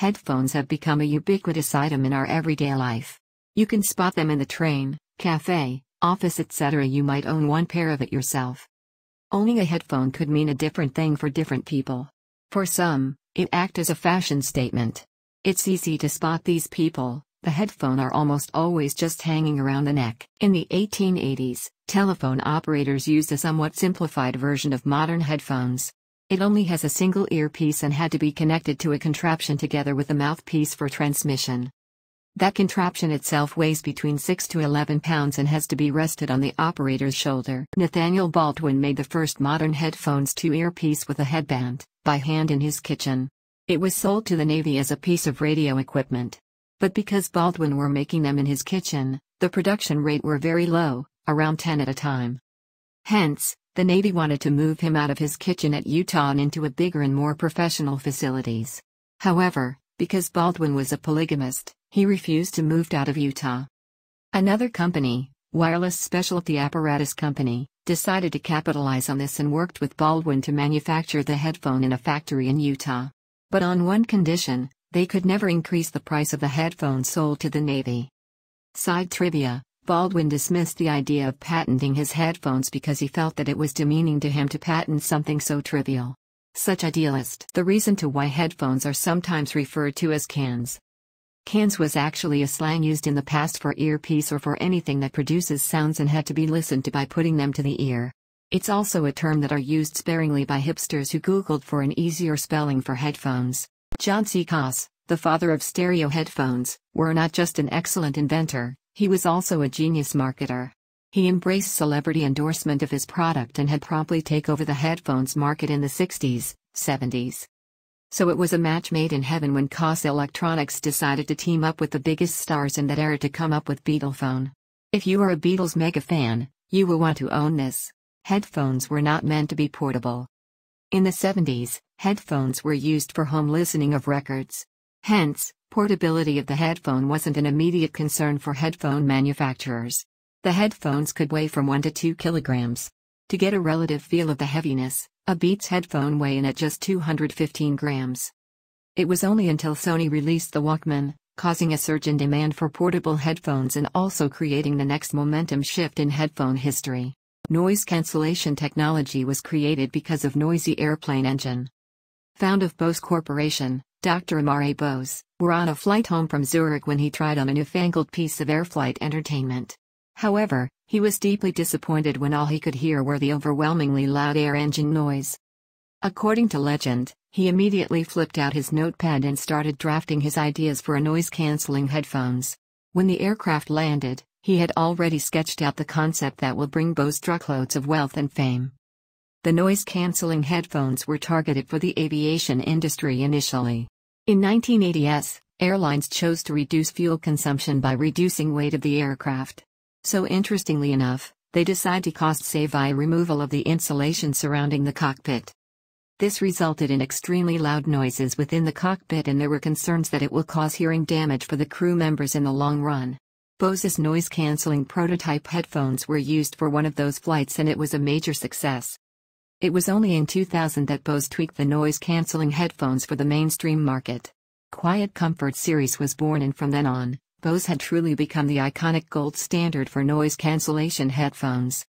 Headphones have become a ubiquitous item in our everyday life. You can spot them in the train, cafe, office, etc. You might own one pair of it yourself. Owning a headphone could mean a different thing for different people. For some, it acts as a fashion statement. It's easy to spot these people. The headphones are almost always just hanging around the neck. In the 1880s, telephone operators used a somewhat simplified version of modern headphones. It only has a single earpiece and had to be connected to a contraption together with a mouthpiece for transmission. That contraption itself weighs between 6 to 11 pounds and has to be rested on the operator's shoulder. Nathaniel Baldwin made the first modern headphones two-earpiece with a headband, by hand in his kitchen. It was sold to the Navy as a piece of radio equipment. But because Baldwin were making them in his kitchen, the production rate were very low, around 10 at a time. Hence, the Navy wanted to move him out of his kitchen at Utah and into a bigger and more professional facilities. However, because Baldwin was a polygamist, he refused to move out of Utah. Another company, Wireless Specialty Apparatus Company, decided to capitalize on this and worked with Baldwin to manufacture the headphone in a factory in Utah. But on one condition: they could never increase the price of the headphones sold to the Navy. Side trivia: Baldwin dismissed the idea of patenting his headphones because he felt that it was demeaning to him to patent something so trivial. Such idealist. The reason to why headphones are sometimes referred to as cans. Cans was actually a slang used in the past for earpiece or for anything that produces sounds and had to be listened to by putting them to the ear. It's also a term that are used sparingly by hipsters who Googled for an easier spelling for headphones. John C. Koss, the father of stereo headphones, were not just an excellent inventor, he was also a genius marketer. He embraced celebrity endorsement of his product and had promptly taken over the headphones market in the 60s, 70s. So it was a match made in heaven when Koss Electronics decided to team up with the biggest stars in that era to come up with Beatlephone. If you are a Beatles mega fan, you will want to own this. Headphones were not meant to be portable. In the 70s, headphones were used for home listening of records. Hence, portability of the headphone wasn't an immediate concern for headphone manufacturers. The headphones could weigh from 1 to 2 kilograms. To get a relative feel of the heaviness, a Beats headphone weigh in at just 215 grams. It was only until Sony released the Walkman, causing a surge in demand for portable headphones and also creating the next momentum shift in headphone history. Noise cancellation technology was created because of noisy airplane engine. Founder of Bose Corporation, Dr. Amare Bose, were on a flight home from Zurich when he tried on a newfangled piece of air-flight entertainment. However, he was deeply disappointed when all he could hear were the overwhelmingly loud air engine noise. According to legend, he immediately flipped out his notepad and started drafting his ideas for a noise-canceling headphones. When the aircraft landed, he had already sketched out the concept that will bring Bose truckloads of wealth and fame. The noise-canceling headphones were targeted for the aviation industry initially. In 1980s, airlines chose to reduce fuel consumption by reducing weight of the aircraft. So interestingly enough, they decided to cost-save by removal of the insulation surrounding the cockpit. This resulted in extremely loud noises within the cockpit, and there were concerns that it will cause hearing damage for the crew members in the long run. Bose's noise-canceling prototype headphones were used for one of those flights and it was a major success. It was only in 2000 that Bose tweaked the noise-canceling headphones for the mainstream market. Quiet Comfort series was born, and from then on, Bose had truly become the iconic gold standard for noise cancellation headphones.